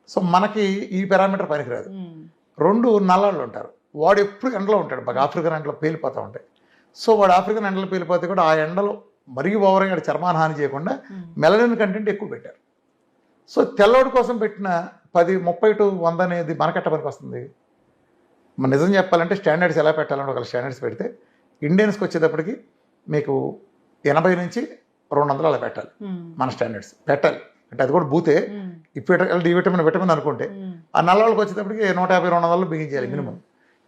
సో మనకి ఈ పారామీటర్ పనికిరాదు. 2 నల్లాళ్ళు ఉంటారు, వాడు ఎప్పుడు ఎండలో ఉంటాడు, బాగా ఆఫ్రికన్ ఎండలో పేలిపోతూ ఉంటాయి. సో వాడు ఆఫ్రికన్ ఎండలో పేలిపోతే కూడా ఆ ఎండలో మరీ ఓవర్గా చర్మాన్ని హాని చేయకుండా మెలనిన్ కంటెంట్ ఎక్కువ పెట్టారు. సో తెల్లవాడి కోసం పెట్టిన 30 to 100 అనేది మనకెట్ట పనికి వస్తుంది? మన నిజం చెప్పాలంటే స్టాండర్డ్స్ ఎలా పెట్టాలంటే ఒక స్టాండర్డ్స్ పెడితే ఇండియన్స్కి వచ్చేటప్పటికి మీకు 80 నుంచి 200 అలా పెట్టాలి. మన స్టాండర్డ్స్ పెట్టాలి అంటే అది కూడా బూతే. ఇప్పుడు డి విటమిన్ అనుకుంటే ఆ నల్లవాళ్ళకి వచ్చేటప్పటికి 150-200 బిగించాలి మినిమం.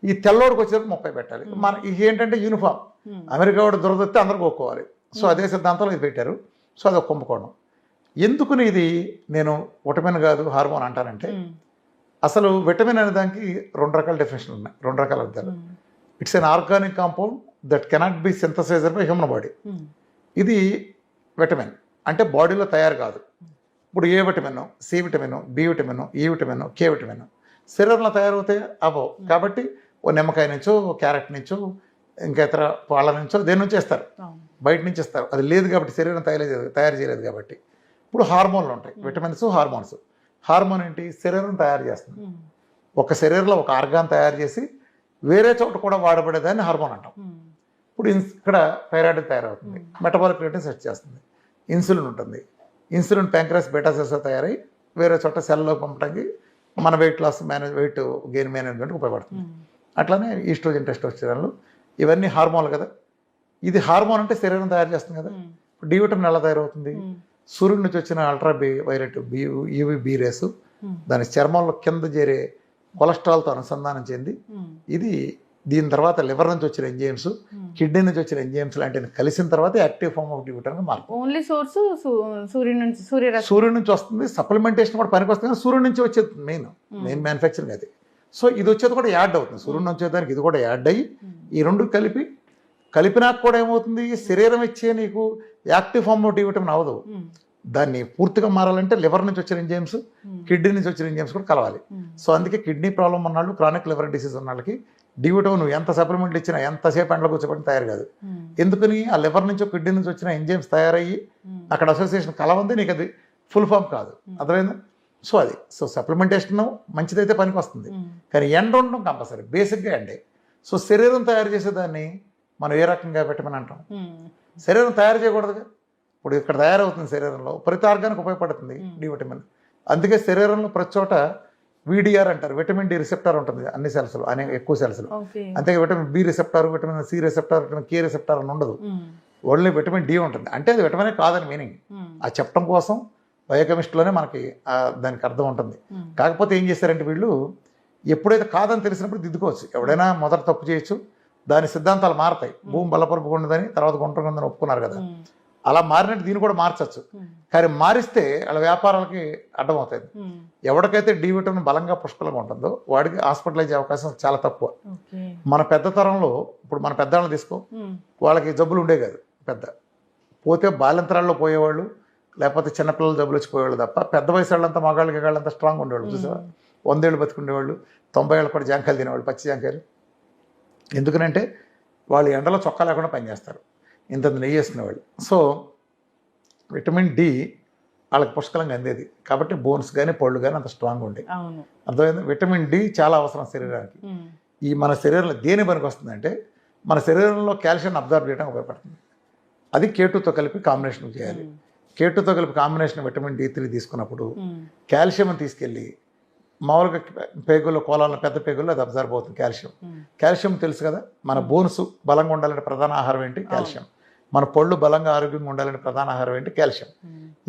ఈ తెల్లవాడికి వచ్చేటప్పుడు 30 పెట్టాలి. మన ఇది ఏంటంటే యూనిఫామ్, అమెరికా వాడు దురదొస్తే అందరికి ఒప్పుకోవాలి. సో అదే సిద్ధాంతంలో ఇది పెట్టారు. సో అది ఒక కుంభకోణం. ఎందుకుని ఇది నేను విటమిన్ కాదు హార్మోన్ అంటానంటే, అసలు విటమిన్ అనే దానికి 2 రకాల డెఫినేషన్ ఉన్నాయి, 2 రకాల అర్థాలు. It's an organic compound that cannot be synthesized by human body. ఇది విటమిన్ అంటే బాడీలో తయారు కాదు. ఇప్పుడు A vitamin, C vitamin, B vitamin, E vitamin, K vitamin శరీరంలో తయారవుతాయి అవ్వవు. కాబట్టి ఓ నిమ్మకాయ నుంచో, క్యారెట్ నుంచో, ఇంకా ఇతర వాళ్ళ నుంచో దేని నుంచి ఇస్తారు, బయట నుంచి ఇస్తారు. అది లేదు కాబట్టి శరీరం తయారు చేయలేదు కాబట్టి. ఇప్పుడు హార్మోన్లు ఉంటాయి, విటమిన్స్, హార్మోన్స్. హార్మోన్ ఏంటి? శరీరం తయారు చేస్తుంది. ఒక శరీరంలో ఒక ఆర్గాన్ తయారు చేసి వేరే చోట కూడా వాడబడేదాన్ని హార్మోన్ అంటాం. ఇప్పుడు ఇక్కడ థైరాయిడ్ తయారవుతుంది, మెటబాలిక్ రేట్ని సెట్ చేస్తుంది. ఇన్సులిన్ ఉంటుంది, ఇన్సులిన్ ప్యాంక్రస్ బీటా సెల్స్తో తయారై వేరే చోట సెల్లో పంపడానికి మన weight loss weight gain management ఉపయోగపడుతుంది. అట్లానే ఈస్ట్రోజన్ టెస్టోస్టెరాన్లు ఇవన్నీ హార్మోన్లు కదా. ఇది హార్మోన్ అంటే శరీరం తయారు చేస్తుంది కదా. ఇప్పుడు డి విటమిన్ ఎలా తయారవుతుంది? సూర్యుడి నుంచి వచ్చిన ultraviolet UV B rays దాని చర్మంలో కింద చేరే కొలెస్ట్రాల్తో అనుసంధానం చెంది ఇది దీని తర్వాత లివర్ నుంచి వచ్చిన ఎంజైమ్స్, కిడ్నీ నుంచి వచ్చిన ఎంజైమ్స్ లాంటివి కలిసిన తర్వాత active form of D vitamin మారుతుంది. ఓన్లీ సోర్స్ సూర్యుడి నుంచి వస్తుంది. సప్లిమెంటేషన్ కూడా పనికి వస్తుంది, కానీ సూర్యుడి నుంచి వచ్చేది మెయిన్ మ్యానుఫ్యాక్చరింగ్ అది. సో ఇది వచ్చేది కూడా యాడ్ అవుతుంది, సూర్యుడి నుంచి వచ్చేదానికి ఇది కూడా యాడ్ అయ్యి ఈ రెండు కలిపినాక కూడా ఏమవుతుంది, శరీరం ఇచ్చే నీకు active form of D vitamin అవ్వదు. దాన్ని పూర్తిగా మారాలంటే లివర్ నుంచి వచ్చిన ఎంజైమ్స్, కిడ్నీ నుంచి వచ్చిన ఎంజైమ్స్ కూడా కలవాలి. సో అందుకే కిడ్నీ ప్రాబ్లం ఉన్నాళ్ళు, క్రానిక్ లివర్ డిసీజ్ ఉన్న వాళ్ళకి డి విటమిన్ ఎంత సప్లిమెంట్లు ఇచ్చినా ఎంతసేపు ఎండలో కూర్చోబెట్టి తయారు కాదు. ఎందుకని? ఆ లివర్ నుంచి కిడ్నీ నుంచి వచ్చిన ఎంజైమ్స్ తయారయ్యి అక్కడ అసోసియేషన్ కలవంది, నీకు అది ఫుల్ ఫామ్ కాదు. అర్థమైందా? సో అది సప్లిమెంటేషన్ మంచిదైతే పనికి వస్తుంది, కానీ ఎండ ఉండడం కంపల్సరీ, బేసిక్గా ఎండే. సో శరీరం తయారు చేసేదాన్ని మనం ఏ రకంగా విటమిన్ అంటాం? శరీరం తయారు చేయకూడదుగా. ఇప్పుడు ఇక్కడ తయారవుతుంది శరీరంలో, ప్రతి ఆర్గానికి ఉపయోగపడుతుంది డి విటమిన్. అందుకే శరీరంలో ప్రతి చోట విడిఆర్ అంటారు, విటమిన్ డి రిసెప్టార్ ఉంటుంది అన్ని సెల్స్లో, ఎక్కువ సెల్స్లో. అంతే vitamin B receptor, vitamin C receptor, vitamin K receptor అని ఉండదు, ఓన్లీ విటమిన్ డి ఉంటుంది. అంటే అది విటమినే కాదని మీనింగ్, ఆ చెప్పడం కోసం బయోకెమిస్ట్రీలోనే మనకి దానికి అర్థం ఉంటుంది. కాకపోతే ఏం చేశారంటే వీళ్ళు ఎప్పుడైతే కాదని తెలిసినప్పుడు దిద్దుకోవచ్చు. ఎవడైనా మొదట తప్పు చేయొచ్చు, దాని సిద్ధాంతాలు మారతాయి. భూమి బలపరుపుకుంటుందని తర్వాత గుంటకుందని ఒప్పుకున్నారు కదా, అలా మారినట్టు దీన్ని కూడా మార్చచ్చు. కానీ మారిస్తే వాళ్ళ వ్యాపారాలకి అడ్డమవుతుంది. ఎవరికైతే డి విటమిన్ బలంగా పుష్కలంగా ఉంటుందో వాడికి హాస్పిటలైజ్ అవకాశం చాలా తక్కువ. మన పెద్ద తరంలో ఇప్పుడు మన పెద్దవాళ్ళని తీసుకో, వాళ్ళకి జబ్బులు ఉండే కాదు. పోతే బాల్యంతరాల్లో పోయేవాళ్ళు, లేకపోతే చిన్నపిల్లలు జబ్బులు వచ్చి పోయేవాళ్ళు తప్ప పెద్ద వయసు వాళ్ళంతా మగాళ్ళకి వాళ్ళంతా స్ట్రాంగ్ ఉండేవాళ్ళు. చూసావా, 100 ఏళ్ళు బతుకుండేవాళ్ళు, 90 ఏళ్ళు కూడా జాంకాయలు తినేవాళ్ళు, పచ్చి జాంకాయలు. ఎందుకనంటే వాళ్ళు ఎండలో చొక్కా లేకుండా పనిచేస్తారు, ఇంత నెయ్యి వేసుకునేవాళ్ళు. సో విటమిన్ డి వాళ్ళకి పుష్కలంగా అందేది కాబట్టి బోన్స్ కానీ పళ్ళు కానీ అంత స్ట్రాంగ్ ఉండేవి. అర్థమైంది? విటమిన్ డి చాలా అవసరం శరీరానికి. ఈ మన శరీరంలో దేని పనికి వస్తుందంటే మన శరీరంలో కాల్షియం అబ్జర్వ్ చేయడానికి ఉపయోగపడుతుంది. అది K2తో కలిపి కాంబినేషన్ చేయాలి. K2తో కలిపి కాంబినేషన్ విటమిన్ D3 తీసుకున్నప్పుడు కాల్షియం తీసుకెళ్ళి మామూలుగా పేగుల్లో కోలాలను పెద్ద పేగుల్లో అది అబ్జర్వ్ అవుతుంది. కాల్షియం తెలుసు కదా, మన బోన్స్ బలంగా ఉండాలంటే ప్రధాన ఆహారం ఏంటి? కాల్షియం. మన పళ్ళు బలంగా ఆరోగ్యంగా ఉండాలంటే ప్రధాన ఆహారం ఏంటి? కాల్షియం.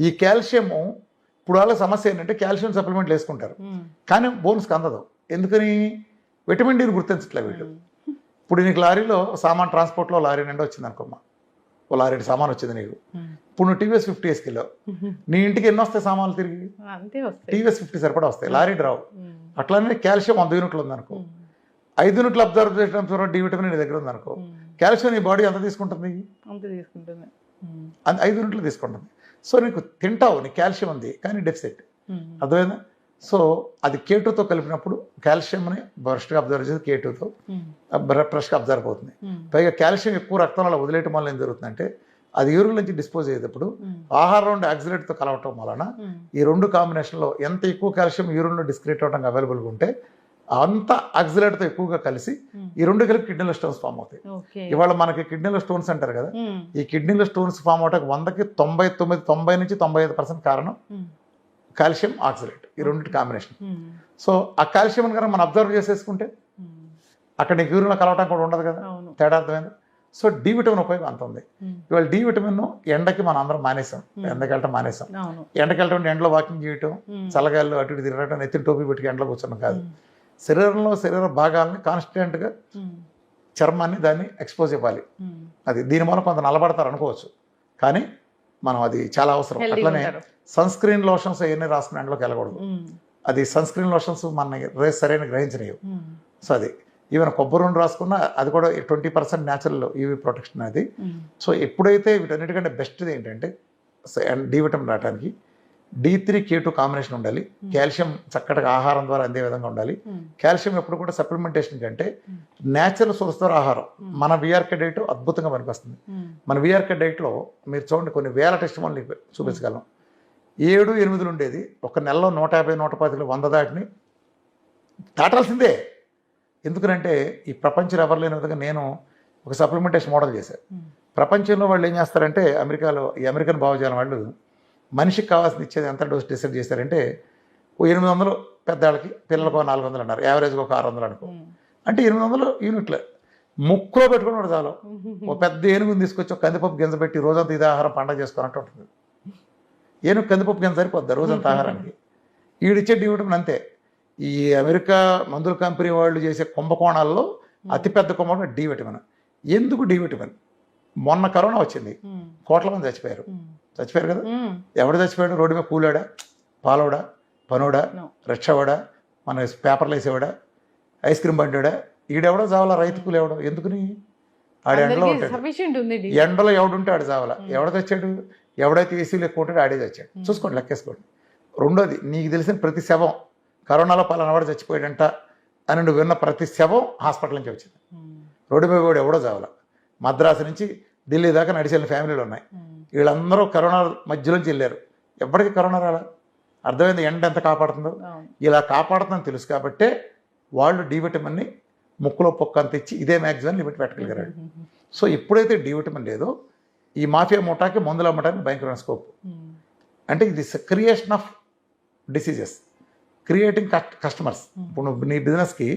ఈ కాల్షియము ఇప్పుడు వాళ్ళ సమస్య ఏంటంటే కాల్షియం సప్లిమెంట్లు వేసుకుంటారు, కానీ బోన్స్కి అందదు. ఎందుకని? విటమిన్ డిని గుర్తించట్లే వీళ్ళు. ఇప్పుడు నీకు లారీలో సామాన్ ట్రాన్స్పోర్ట్లో లారీ నిండా వచ్చింది అనుకోమ్మా, ఓ లారీ సామాన్ వచ్చింది నీకు. ఇప్పుడు నువ్వు టీవీఎస్ 50 వేసుకెళ్ళావు, నీ ఇంటికి ఎన్ని వస్తాయి సామాన్లు తిరిగి? టీవీఎస్ 50 సరిపడా వస్తాయి, లారీ రావు. అట్లానే కాల్షియం 100 యూనిట్లు ఉందనుకో, 5 యూనిట్లు అబ్జర్వ్ చేయడం డి విటమిన్ నీ దగ్గర ఉందనుకో, కాల్షియం నీ బాడీ ఎంత తీసుకుంటుంది? 5 యూనిట్లు తీసుకుంటుంది. సో నీకు తింటావు, నీ కాల్షియం ఉంది కానీ డెఫిసిట్. అర్థమైందా? సో అది K2తో కలిపినప్పుడు కాల్షియంని బ్రష్గా అబ్జర్వ్ చేసి K2తో బ్రష్గా అబ్జర్వ్ అవుతుంది. పైగా కాల్షియం ఎక్కువ రక్తంలో వదిలేయటం వల్ల ఏం జరుగుతుందంటే అది యూరిన్ నుంచి డిస్పోజ్ అయ్యేటప్పుడు ఆహారం నుండి ఆక్సిలేట్తో కలవటం వలన ఈ రెండు కాంబినేషన్లో ఎంత ఎక్కువ కాల్షియం యూరిన్లో డిస్క్రియేట్ అవడానికి అవైలబుల్గా ఉంటే అంత ఆక్సిలేట్తో ఎక్కువగా కలిసి ఈ రెండు కలిపి కిడ్నీలో స్టోన్స్ ఫామ్ అవుతాయి. ఇవాళ మనకి కిడ్నీలో స్టోన్స్ అంటారు కదా, ఈ కిడ్నీలో స్టోన్స్ ఫామ్ అవడానికి 100కి 90 నుంచి 95% కారణం కాల్షియం ఆక్సిలేట్, ఈ రెండింటి కాంబినేషన్. సో ఆ కాల్షియం కనుక మనం అబ్జర్వ్ చేసేసుకుంటే అక్కడ నీకు యూరిన్లో కలవటం కూడా ఉండదు కదా, తేడా అర్థమైంది. సో డి విటమిన్ ఉపయోగం అంత ఉంది. ఇవాళ డి విటమిన్ ఎండకి మనం అందరం మానేసాం, ఎండకి వెళ్ళటం మానేసాం. ఎండకి వెళ్ళటం ఎండలో వాకింగ్ చేయటం, చల్లగాల్లో అటు ఇటు తిరగటం, ఎత్తిన టోపీ పెట్టి ఎండలో కూర్చోడం కాదు. శరీర భాగాలని కాన్స్టెంట్గా చర్మాన్ని దాన్ని ఎక్స్పోజ్ ఇవ్వాలి. అది దీనివల్ల కొంత నలబడతారు అనుకోవచ్చు, కానీ మనం అది చాలా అవసరం. అట్లనే సన్ స్క్రీన్ లోషన్స్ అవన్నీ రాసుకుని ఎండలోకి వెళ్ళకూడదు. అది సన్ స్క్రీన్ లోషన్స్ మన సరైన గ్రహించలేవు. సో అది ఈవెన్ కొబ్బరి నూనె రాసుకున్నా అది కూడా 20% న్యాచురల్ యూవీ ప్రొటెక్షన్ అది. సో ఎప్పుడైతే వీటన్నిటికంటే బెస్ట్ది ఏంటంటే డి విటమిన్ రావడానికి D3 K2 కాంబినేషన్ ఉండాలి. కాల్షియం చక్కటిగా ఆహారం ద్వారా అందే విధంగా ఉండాలి. కాల్షియం ఎప్పుడు కూడా సప్లిమెంటేషన్ కంటే న్యాచురల్ సోర్స్ ద్వారా ఆహారం. మన VRK డైట్ అద్భుతంగా పనికొస్తుంది. మన VRK డైట్లో మీరు చూడండి కొన్ని వేల టెస్ట్ మనం చూపించగలం. 7-8 ఉండేది ఒక నెలలో 150-110 100 దాటిని దాటాల్సిందే. ఎందుకంటే ఈ ప్రపంచంలో ఎవరు లేని విధంగా నేను ఒక సప్లిమెంటేషన్ మోడల్ చేశాను. ప్రపంచంలో వాళ్ళు ఏం చేస్తారంటే అమెరికాలో ఈ అమెరికన్ భావజాలం వాళ్ళు మనిషికి కావాల్సిన ఇచ్చేది ఎంత డోస్ డిసైడ్ చేశారంటే 800 పెద్దవాళ్ళకి, పిల్లలకు 400 అన్నారు, యావరేజ్గా ఒక 600 అనుకో, అంటే 800 యూనిట్లు ముక్కులో పెట్టుకుని చాలు. ఒక పెద్ద ఏనుగుని తీసుకొచ్చి ఒక కందిపప్పు గింజ పెట్టి రోజంతా ఇదే ఆహారం పండగ చేసుకున్నట్టు ఉంటుంది. ఏనుగు కందిపప్పు గింజ సరిపోద్ది రోజంతా ఆహారానికి. ఈడిచ్చే డి విటమిన్ అంతే. ఈ అమెరికా మందుల కంపెనీ వాళ్ళు చేసే కుంభకోణాల్లో అతిపెద్ద కుంభకోణం డి విటమిన్. ఎందుకు డి విటమిన్? మొన్న కరోనా వచ్చింది, కోట్ల మంది చచ్చిపోయారు కదా. ఎవడు చచ్చిపోయాడు? రోడ్డు మీద కూలాడా, పాలోడా, పనోడా, రిక్షావాడా, మన పేపర్లు వేసేవాడా, ఐస్ క్రీమ్ బండివాడా? ఈడెవడో చావాలా, రైతు కూలి ఎవడో. ఎందుకుని? ఆడ ఎండలో ఉంటాడు, ఎండలో ఎవడుంటే ఆడు చావాలా. ఎవడ తెచ్చాడు? ఎవడైతే ఏసీలు ఎక్కువ ఉంటాడో ఆడే తెచ్చాడు. చూసుకోండి, లెక్కేసుకోండి. రెండోది, నీకు తెలిసిన ప్రతి శవం కరోనాలో పలానావాడు చచ్చిపోయాడంట అని నువ్వు విన్న ప్రతి శవం హాస్పిటల్ నుంచి వచ్చింది. రోడ్డు మీద వాడు ఎవడో చావాలా. మద్రాసు నుంచి ఢిల్లీ దాకా నడిచిన ఫ్యామిలీలు ఉన్నాయి. వీళ్ళందరూ కరోనా మధ్యలోంచి వెళ్ళారు, ఎప్పటికీ కరోనా రాలా. అర్థమైంది ఎండ ఎంత కాపాడుతుందో. ఇలా కాపాడుతుందని తెలుసు కాబట్టే వాళ్ళు డి విటమిన్ని ముక్కులో పొక్క అంత ఇచ్చి ఇదే మ్యాక్సిమం లిమిట్ పెట్టగలిగారు. సో ఎప్పుడైతే డి విటమిన్ లేదో ఈ మాఫియా మూటాకి మందులు అమ్మటానికి భయంకరమైన స్కోప్. అంటే ఇది creation of diseases, creating customers. ఇప్పుడు నువ్వు నీ బిజినెస్కి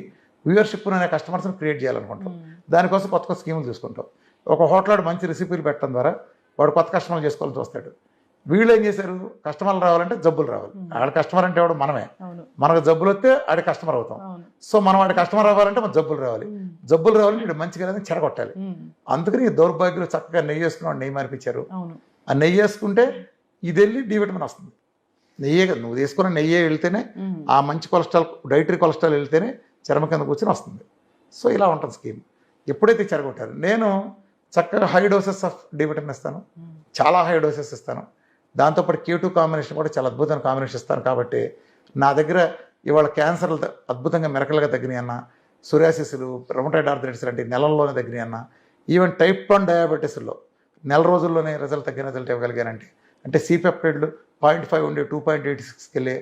వ్యూవర్షిప్ అనే కస్టమర్స్ని క్రియేట్ చేయాలనుకుంటావు, దానికోసం కొత్త కొత్త స్కీములు తీసుకుంటావు. ఒక హోటల్ మంచి రెసిపీలు పెట్టడం ద్వారా వాడు కొత్త కస్టమర్లు చేసుకోవాలని చూస్తాడు. వీళ్ళు ఏం చేశారు? కస్టమర్లు రావాలంటే జబ్బులు రావాలి. ఆడ కస్టమర్ అంటే ఎవడు? మనమే. మనకు జబ్బులు వస్తే ఆడి కస్టమర్ అవుతాం. సో మనం వాడి కస్టమర్ అవ్వాలంటే మన జబ్బులు రావాలి. జబ్బులు రావాలంటే వీడు మంచిగా చెడగొట్టాలి. అందుకని ఈ దౌర్భాగ్యులు చక్కగా నెయ్యి వేసుకున్నాడు, నెయ్యి మార్పించారు. ఆ నెయ్యి వేసుకుంటే ఇది వెళ్ళి డి విటమిన్ వస్తుంది. నెయ్యే కదా నువ్వు తీసుకున్న నెయ్యే వెళ్తేనే ఆ మంచి కొలెస్ట్రాల్, డైటరీ కొలెస్ట్రాల్ వెళ్తేనే చర్మ కింద కూర్చొని వస్తుంది. సో ఇలా ఉంటుంది స్కీమ్. ఎప్పుడైతే చెడగొట్టారు, నేను చక్కగా high doses of D vitamin ఇస్తాను, చాలా హై డోసెస్ ఇస్తాను. దాంతోపాటు K2 కాంబినేషన్ కూడా చాలా అద్భుతమైన కాంబినేషన్ ఇస్తాను. కాబట్టి నా దగ్గర ఇవాళ క్యాన్సర్లు అద్భుతంగా మెరకలుగా తగ్గినాయి అన్న, సోరియాసిస్లు, రొమటాయిడ్ ఆర్థరైటిస్ లాంటి నెలల్లోనే తగ్గినాయి అన్న, ఈవెన్ టైప్ 1 డయాబెటీస్లో నెల రోజుల్లోనే తగ్గిన రిజల్ట్ ఇవ్వగలిగానంటే, అంటే C-పెప్టైడ్లు 0.5 ఉండే 2.86కి వెళ్ళే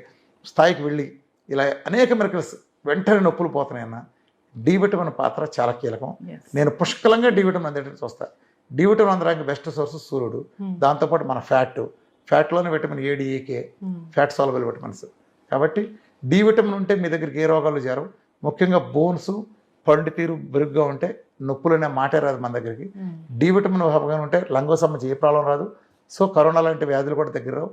స్థాయికి వెళ్ళి ఇలా అనేక మెరకల్స్ వెంటనే నొప్పులు పోతున్నాయన్న. డి విటమిన్ పాత్ర చాలా కీలకం. నేను పుష్కలంగా డి విటమిన్ అందేటట్టు చూస్తాను. డి విటమిన్ అందడానికి బెస్ట్ సోర్స్ సూర్యుడు, దాంతోపాటు మన ఫ్యాట్లోనే vitamin A, D, E, K, fat soluble vitamins. కాబట్టి డి విటమిన్ ఉంటే మీ దగ్గరికి ఏ రోగాలు చేరవు. ముఖ్యంగా బోన్స్, పండు తీరు బెరుగ్గా ఉంటే నొప్పులనే మాటే రాదు మన దగ్గరికి. డి విటమిన్ అభావంగా ఉంటే లంగో సంబంధించి ఏ ప్రాబ్లం రాదు. సో కరోనా లాంటి వ్యాధులు కూడా దగ్గర రావు.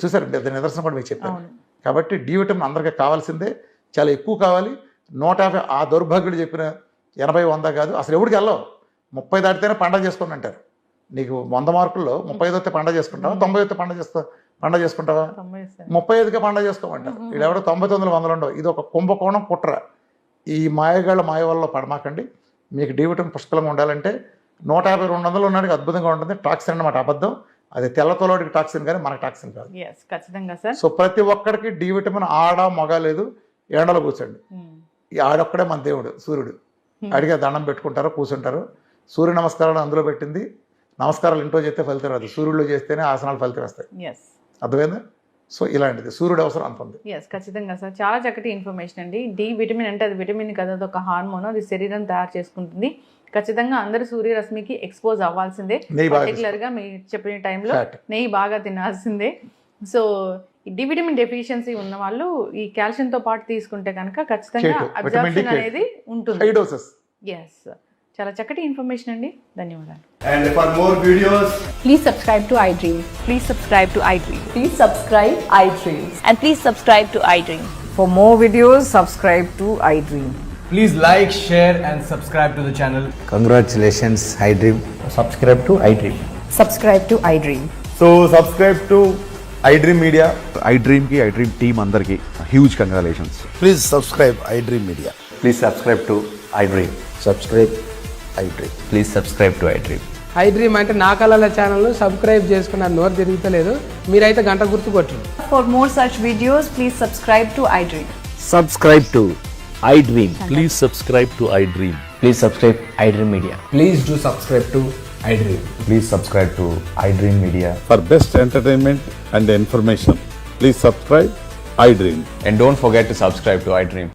చూసారు, నిదర్శనం కూడా మీకు చెప్పాను. కాబట్టి డి విటమిన్ అందరికీ కావాల్సిందే, చాలా ఎక్కువ కావాలి. 150 ఆ దౌర్భాగ్యుడు చెప్పిన 80, 100 కాదు. అసలు ఎవరికి వెళ్ళవు. 30 దాటితేనే పండగ చేసుకోండి అంటారు. నీకు 100 మార్కుల్లో 35 వస్తే పండగ చేసుకుంటావా, 90 వస్తే పండగ చేసుకుంటావా? 35కే పండగ చేసుకోమంటారు. వీళ్ళు ఎవడో 99, 100 ఉండవు. ఇది ఒక కుంభకోణం, కుట్ర. ఈ మాయగాళ్ళ మాయ వల్ల పడమాకండి. మీకు డి విటమిన్ పుష్కలంగా ఉండాలంటే 150, 200 ఉన్నాడికి అద్భుతంగా ఉంటుంది. టాక్సిన్ అన్నమాట అబద్ధం. అది తెల్లతోలోడికి టాక్సిన్ కానీ మనకు టాక్సిన్ కాదు. ఖచ్చితంగా సార్. సో ప్రతి ఒక్కడికి డి విటమిన్ ఆడ మగ లేదు. ఎండలో కూర్చోండి. ఈ ఆడొక్కడే మన దేవుడు సూర్యుడు. అడిగే దండం పెట్టుకుంటారు, కూర్చుంటారు. సూర్య నమస్కారాలు అందులో పెట్టింది. నమస్కారాలు ఇంట్లో చేస్తే ఫలితం రాదు, సూర్యుడిలో చేస్తేనే ఆసనాలు ఫలితం వస్తాయి. అర్థమైందా? సో ఇలాంటిది సూర్యుడు అవసరం అంత ఉంది. ఖచ్చితంగా సార్, చాలా చక్కటి ఇన్ఫర్మేషన్ అండి. డి విటమిన్ అంటే అది విటమిన్ కదా, అది ఒక హార్మోన్, అది శరీరం తయారు చేసుకుంటుంది. ఖచ్చితంగా అందరూ సూర్యరశ్మికి ఎక్స్పోజ్ అవ్వాల్సిందే. పర్టికులర్ గా మీరు చెప్పిన టైంలో నెయ్యి బాగా తినాల్సిందే. సో డి విటమిన్ డెఫిషియన్సీ ఉన్న వాళ్ళు ఈ కాల్షియంతో పాటు తీసుకుంటే కనుక ఖచ్చితంగా అబ్జార్ప్షన్ అనేది ఉంటుంది. చాలా చక్కటి ఇన్ఫర్మేషన్ అండి. ధన్యవాదాలు. And for more videos, Please subscribe to iDream. Please subscribe to iDream. Please subscribe iDream. And please subscribe to iDream. For more videos, subscribe to iDream. please like, share and subscribe to the channel. Congratulations, iDream. Subscribe to iDream. Subscribe to iDream. So subscribe to iDream Media. iDream team అందరికి huge congratulations. Please subscribe iDream Media. Please subscribe to iDream. Subscribe iDream. Please subscribe to iDream. iDream అంటే నా కళల ఛానల్ సబ్స్క్రైబ్ చేసుకున్న నోరు తిరుగుతలేదు. మీరైతే గంట గుర్తు కొట్టండి. For more such videos, please subscribe to iDream. Subscribe to iDream. Please subscribe to iDream. Please subscribe iDream Media. Please do subscribe to iDream. Please subscribe to iDream Media. For best entertainment and information, please subscribe iDream. And don't forget to subscribe to iDream.